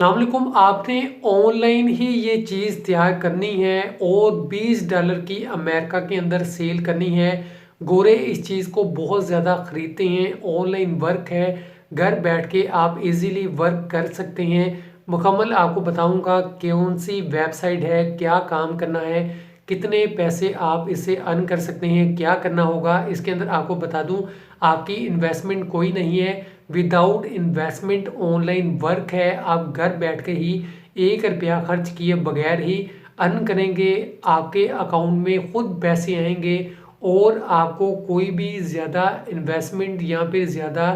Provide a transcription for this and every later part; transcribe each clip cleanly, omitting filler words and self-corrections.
अस्सलामुअलैकुम। आपने ऑनलाइन ही ये चीज़ तैयार करनी है और $20 की अमेरिका के अंदर सेल करनी है। गोरे इस चीज़ को बहुत ज़्यादा ख़रीदते हैं। ऑनलाइन वर्क है, घर बैठ के आप इजीली वर्क कर सकते हैं। मुकम्मल आपको बताऊंगा कौन सी वेबसाइट है, क्या काम करना है, कितने पैसे आप इससे अर्न कर सकते हैं, क्या करना होगा। इसके अंदर आपको बता दूं, आपकी इन्वेस्टमेंट कोई नहीं है। विदाउट इन्वेस्टमेंट ऑनलाइन वर्क है। आप घर बैठ के ही 1 रुपया खर्च किए बगैर ही अर्न करेंगे। आपके अकाउंट में खुद पैसे आएंगे और आपको कोई भी ज़्यादा इन्वेस्टमेंट या फिर ज़्यादा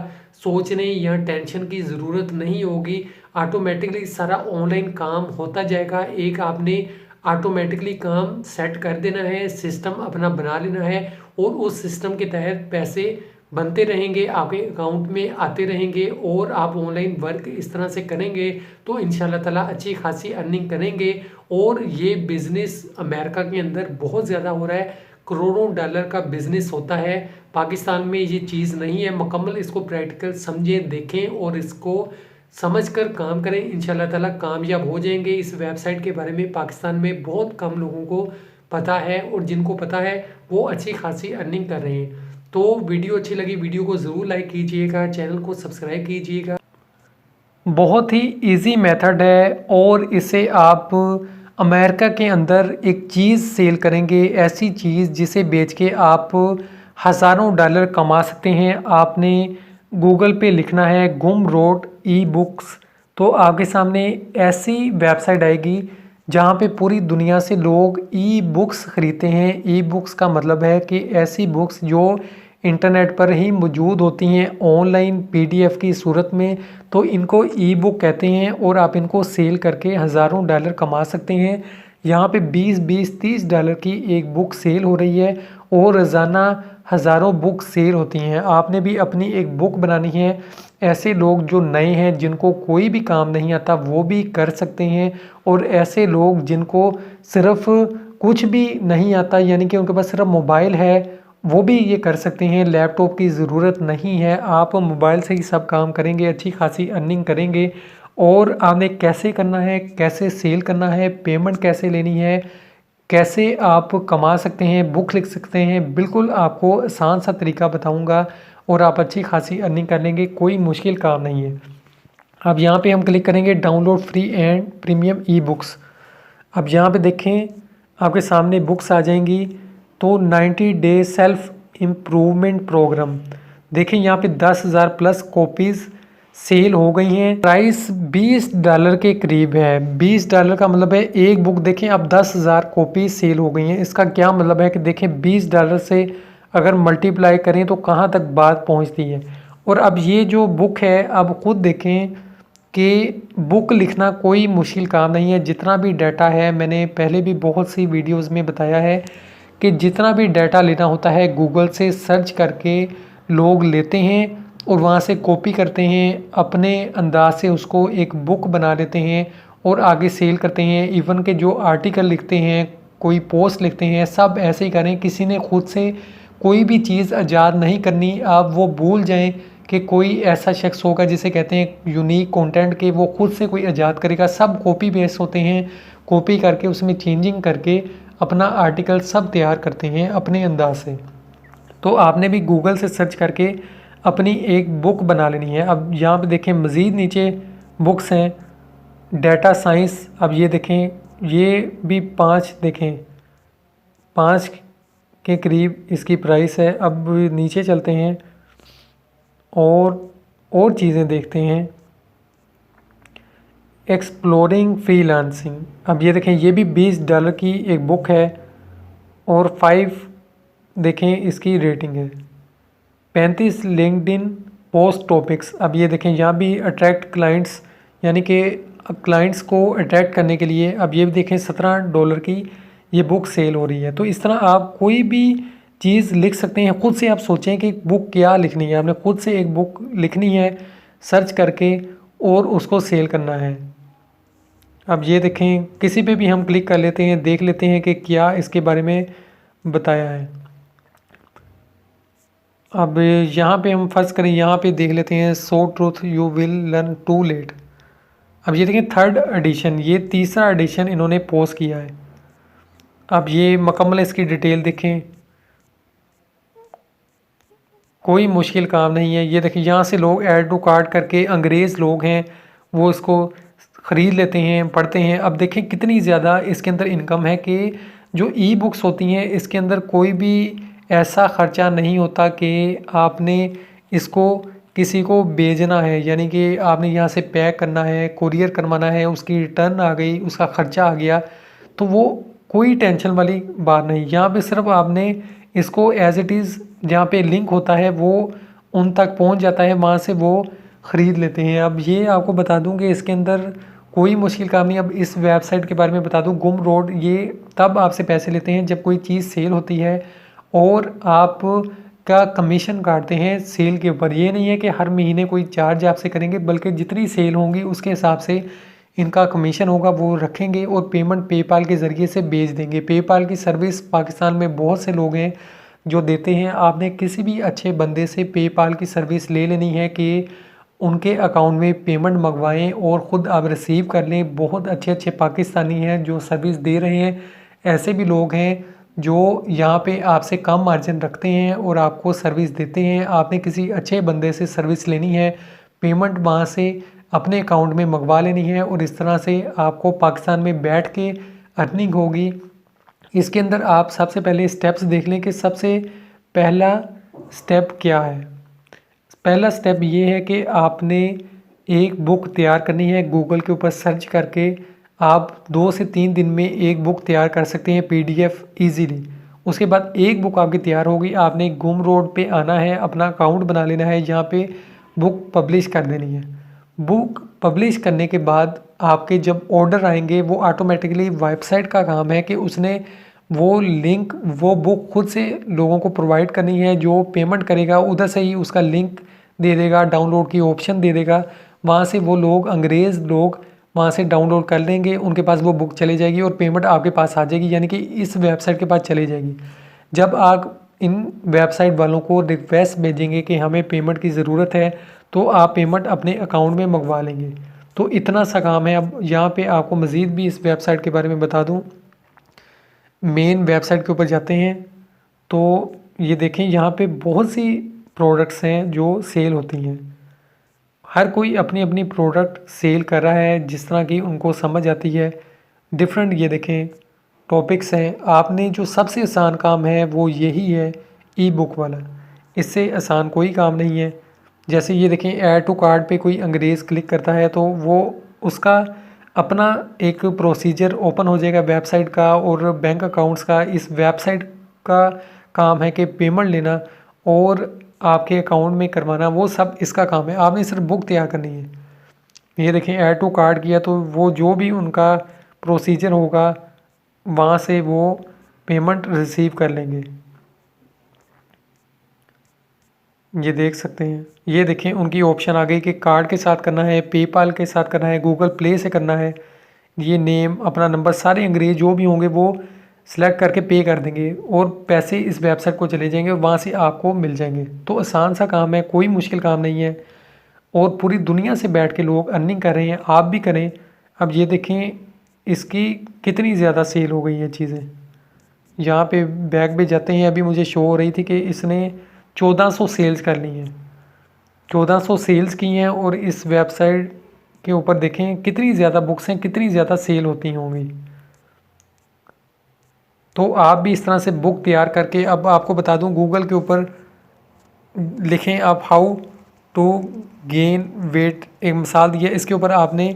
सोचने या टेंशन की ज़रूरत नहीं होगी। ऑटोमेटिकली सारा ऑनलाइन काम होता जाएगा। एक आपने ऑटोमेटिकली काम सेट कर देना है, सिस्टम अपना बना लेना है और उस सिस्टम के तहत पैसे बनते रहेंगे, आपके अकाउंट में आते रहेंगे और आप ऑनलाइन वर्क इस तरह से करेंगे तो इंशाल्लाह ताला अच्छी खासी अर्निंग करेंगे। और ये बिज़नेस अमेरिका के अंदर बहुत ज़्यादा हो रहा है, करोड़ों डॉलर का बिज़नेस होता है। पाकिस्तान में ये चीज़ नहीं है। मुकम्मल इसको प्रैक्टिकल समझें, देखें और इसको समझकर काम करें। इंशाल्लाह ताला कामयाब हो जाएंगे। इस वेबसाइट के बारे में पाकिस्तान में बहुत कम लोगों को पता है और जिनको पता है वो अच्छी खासी अर्निंग कर रहे हैं। तो वीडियो अच्छी लगी, वीडियो को ज़रूर लाइक कीजिएगा, चैनल को सब्सक्राइब कीजिएगा। बहुत ही इजी मेथड है और इसे आप अमेरिका के अंदर एक चीज़ सेल करेंगे, ऐसी चीज़ जिसे बेच के आप हज़ारों डॉलर कमा सकते हैं। आपने गूगल पे लिखना है गुमरोड ई बुक्स, तो आपके सामने ऐसी वेबसाइट आएगी जहाँ पे पूरी दुनिया से लोग ई बुक्स ख़रीदते हैं। ई बुक्स का मतलब है कि ऐसी बुक्स जो इंटरनेट पर ही मौजूद होती हैं ऑनलाइन पीडीएफ की सूरत में, तो इनको ई बुक कहते हैं और आप इनको सेल करके हज़ारों डॉलर कमा सकते हैं। यहाँ पे 20-20-30 डॉलर की एक बुक सेल हो रही है और रोज़ाना हज़ारों बुक सेल होती हैं। आपने भी अपनी एक बुक बनानी है। ऐसे लोग जो नए हैं, जिनको कोई भी काम नहीं आता, वो भी कर सकते हैं। और ऐसे लोग जिनको सिर्फ कुछ भी नहीं आता, यानी कि उनके पास सिर्फ मोबाइल है, वो भी ये कर सकते हैं। लैपटॉप की ज़रूरत नहीं है, आप मोबाइल से ही सब काम करेंगे, अच्छी खासी अर्निंग करेंगे। और आपने कैसे करना है, कैसे सेल करना है, पेमेंट कैसे लेनी है, कैसे आप कमा सकते हैं, बुक लिख सकते हैं, बिल्कुल आपको आसान सा तरीका बताऊंगा और आप अच्छी खासी अर्निंग कर लेंगे। कोई मुश्किल काम नहीं है। अब यहाँ पे हम क्लिक करेंगे download free and premium e books. अब यहाँ पे देखें, आपके सामने बुक्स आ जाएंगी। तो 90 डे सेल्फ इम्प्रूवमेंट प्रोग्राम, देखें यहाँ पे 10,000 प्लस कॉपीज़ सेल हो गई हैं। प्राइस $20 के करीब है। $20 का मतलब है एक बुक। देखें अब 10,000 कॉपी सेल हो गई हैं। इसका क्या मतलब है कि देखें $20 से अगर मल्टीप्लाई करें तो कहाँ तक बात पहुँचती है। और अब ये जो बुक है, अब खुद देखें कि बुक लिखना कोई मुश्किल काम नहीं है। जितना भी डाटा है, मैंने पहले भी बहुत सी वीडियोस में बताया है कि जितना भी डाटा लेना होता है गूगल से सर्च करके लोग लेते हैं और वहाँ से कॉपी करते हैं, अपने अंदाज से उसको एक बुक बना लेते हैं और आगे सेल करते हैं। इवन के जो आर्टिकल लिखते हैं, कोई पोस्ट लिखते हैं, सब ऐसे ही करें। किसी ने खुद से कोई भी चीज़ आज़ाद नहीं करनी। आप वो भूल जाएं कि कोई ऐसा शख्स होगा जिसे कहते हैं यूनिक कंटेंट, के वो खुद से कोई आज़ाद करेगा। सब कॉपी बेस होते हैं, कॉपी करके उसमें चेंजिंग करके अपना आर्टिकल सब तैयार करते हैं अपने अंदाज से। तो आपने भी गूगल से सर्च करके अपनी एक बुक बना लेनी है। अब यहाँ पे देखें मज़ीद नीचे बुक्स हैं, डाटा साइंस। अब ये देखें, ये भी 5, देखें 5 के करीब इसकी प्राइस है। अब नीचे चलते हैं और चीज़ें देखते हैं। एक्सप्लोरिंग फ्रीलांसिंग, अब ये देखें, ये भी $20 की एक बुक है और 5 देखें इसकी रेटिंग है। 35 लिंक्डइन पोस्ट टॉपिक्स। अब ये देखें, यहाँ भी अट्रैक्ट क्लाइंट्स, यानी कि क्लाइंट्स को अट्रैक्ट करने के लिए। अब ये भी देखें $17 की ये बुक सेल हो रही है। तो इस तरह आप कोई भी चीज़ लिख सकते हैं। खुद से आप सोचें कि बुक क्या लिखनी है, आपने खुद से एक बुक लिखनी है सर्च करके और उसको सेल करना है। अब ये देखें, किसी पे भी हम क्लिक कर लेते हैं, देख लेते हैं कि क्या इसके बारे में बताया है। अब यहाँ पे हम फर्ज करें, यहाँ पे देख लेते हैं so truth you will learn too late. अब ये देखें थर्ड एडिशन, ये तीसरा एडिशन इन्होंने पोस्ट किया है। अब ये मुकम्मल इसकी डिटेल देखें, कोई मुश्किल काम नहीं है। ये देखिए यहाँ से लोग ऐड टू कार्ट करके, अंग्रेज़ लोग हैं वो इसको ख़रीद लेते हैं, पढ़ते हैं। अब देखें कितनी ज़्यादा इसके अंदर इनकम है कि जो ई बुक्स होती हैं इसके अंदर कोई भी ऐसा ख़र्चा नहीं होता कि आपने इसको किसी को भेजना है, यानी कि आपने यहाँ से पैक करना है, कुरियर करवाना है, उसकी रिटर्न आ गई, उसका ख़र्चा आ गया, तो वो कोई टेंशन वाली बात नहीं। यहाँ पे सिर्फ आपने इसको एज़ इट इज़ जहाँ पे लिंक होता है वो उन तक पहुँच जाता है, वहाँ से वो ख़रीद लेते हैं। अब ये आपको बता दूँ कि इसके अंदर कोई मुश्किल काम नहीं। अब इस वेबसाइट के बारे में बता दूँ, गुम रोड, ये तब आपसे पैसे लेते हैं जब कोई चीज़ सेल होती है और आप का कमीशन काटते हैं सेल के ऊपर। ये नहीं है कि हर महीने कोई चार्ज आपसे करेंगे, बल्कि जितनी सेल होंगी उसके हिसाब से इनका कमीशन होगा वो रखेंगे और पेमेंट पेपाल के ज़रिए से भेज देंगे। पेपाल की सर्विस पाकिस्तान में बहुत से लोग हैं जो देते हैं। आपने किसी भी अच्छे बंदे से पेपाल की सर्विस ले लेनी है कि उनके अकाउंट में पेमेंट मंगवाएं और ख़ुद आप रिसीव कर लें। बहुत अच्छे अच्छे पाकिस्तानी हैं जो सर्विस दे रहे हैं। ऐसे भी लोग हैं जो यहाँ पे आपसे कम मार्जिन रखते हैं और आपको सर्विस देते हैं। आपने किसी अच्छे बंदे से सर्विस लेनी है, पेमेंट वहाँ से अपने अकाउंट में मंगवा लेनी है और इस तरह से आपको पाकिस्तान में बैठ के अर्निंग होगी। इसके अंदर आप सबसे पहले स्टेप्स देख लें कि सबसे पहला स्टेप क्या है। पहला स्टेप ये है कि आपने एक बुक तैयार करनी है। गूगल के ऊपर सर्च करके आप 2 से 3 दिन में एक बुक तैयार कर सकते हैं PDF ईजीली। उसके बाद एक बुक आपकी तैयार होगी, आपने गुम रोड पे आना है, अपना अकाउंट बना लेना है, यहाँ पे बुक पब्लिश कर देनी है। बुक पब्लिश करने के बाद आपके जब ऑर्डर आएंगे वो ऑटोमेटिकली वेबसाइट का काम है कि उसने वो लिंक, वो बुक खुद से लोगों को प्रोवाइड करनी है। जो पेमेंट करेगा उधर से ही उसका लिंक दे देगा, डाउनलोड की ऑप्शन दे देगा, वहाँ से वो लोग, अंग्रेज़ लोग वहाँ से डाउनलोड कर लेंगे, उनके पास वो बुक चली जाएगी और पेमेंट आपके पास आ जाएगी, यानी कि इस वेबसाइट के पास चली जाएगी। जब आप इन वेबसाइट वालों को रिक्वेस्ट भेजेंगे कि हमें पेमेंट की ज़रूरत है तो आप पेमेंट अपने अकाउंट में मंगवा लेंगे। तो इतना सा काम है। अब यहाँ पे आपको मज़ीद भी इस वेबसाइट के बारे में बता दूँ। मेन वेबसाइट के ऊपर जाते हैं तो ये देखें यहाँ पे बहुत सी प्रोडक्ट्स हैं जो सेल होती हैं। हर कोई अपनी अपनी प्रोडक्ट सेल कर रहा है जिस तरह की उनको समझ आती है। डिफरेंट ये देखें टॉपिक्स हैं। आपने जो सबसे आसान काम है वो यही है, ई बुक वाला। इससे आसान कोई काम नहीं है। जैसे ये देखें ऐड टू कार्ट पे कोई अंग्रेज़ क्लिक करता है तो वो उसका अपना एक प्रोसीजर ओपन हो जाएगा वेबसाइट का और बैंक अकाउंट्स का। इस वेबसाइट का काम है कि पेमेंट लेना और आपके अकाउंट में करवाना, वो सब इसका काम है। आपने सिर्फ बुक तैयार करनी है। ये देखें ऐड टू कार्ट किया तो वो जो भी उनका प्रोसीजर होगा वहाँ से वो पेमेंट रिसीव कर लेंगे। ये देख सकते हैं, ये देखें उनकी ऑप्शन आ गई कि कार्ड के साथ करना है, पेपाल के साथ करना है, गूगल प्ले से करना है। ये नेम, अपना नंबर, सारे अंग्रेज जो भी होंगे वो सिलेक्ट करके पे कर देंगे और पैसे इस वेबसाइट को चले जाएंगे और वहाँ से आपको मिल जाएंगे। तो आसान सा काम है, कोई मुश्किल काम नहीं है और पूरी दुनिया से बैठ के लोग अर्निंग कर रहे हैं, आप भी करें। अब ये देखें इसकी कितनी ज़्यादा सेल हो गई है चीज़ें। यहाँ पे बैग पे जाते हैं, अभी मुझे शो हो रही थी कि इसने 1400 सेल्स कर ली हैं, 1400 सेल्स की हैं। और इस वेबसाइट के ऊपर देखें कितनी ज़्यादा बुक्स हैं, कितनी ज़्यादा सेल होती होंगी। तो आप भी इस तरह से बुक तैयार करके, अब आपको बता दूं गूगल के ऊपर लिखें आप हाउ टू गेन वेट, एक मिसाल दी है, इसके ऊपर आपने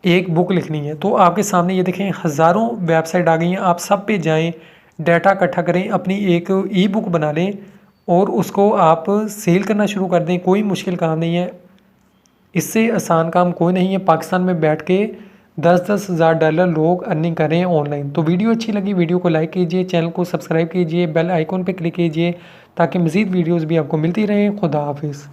एक बुक लिखनी है तो आपके सामने ये देखें हज़ारों वेबसाइट आ गई हैं। आप सब पे जाएं, डाटा इकट्ठा करें, अपनी एक ई बुक बना लें और उसको आप सेल करना शुरू कर दें। कोई मुश्किल काम नहीं है, इससे आसान काम कोई नहीं है। पाकिस्तान में बैठ के 10-10 हज़ार डॉलर लोग अर्निंग कर रहे हैं ऑनलाइन। तो वीडियो अच्छी लगी, वीडियो को लाइक कीजिए, चैनल को सब्सक्राइब कीजिए, बेल आइकॉन पे क्लिक कीजिए ताकि मज़ीद वीडियोस भी आपको मिलती रहें। खुदा हाफिज़।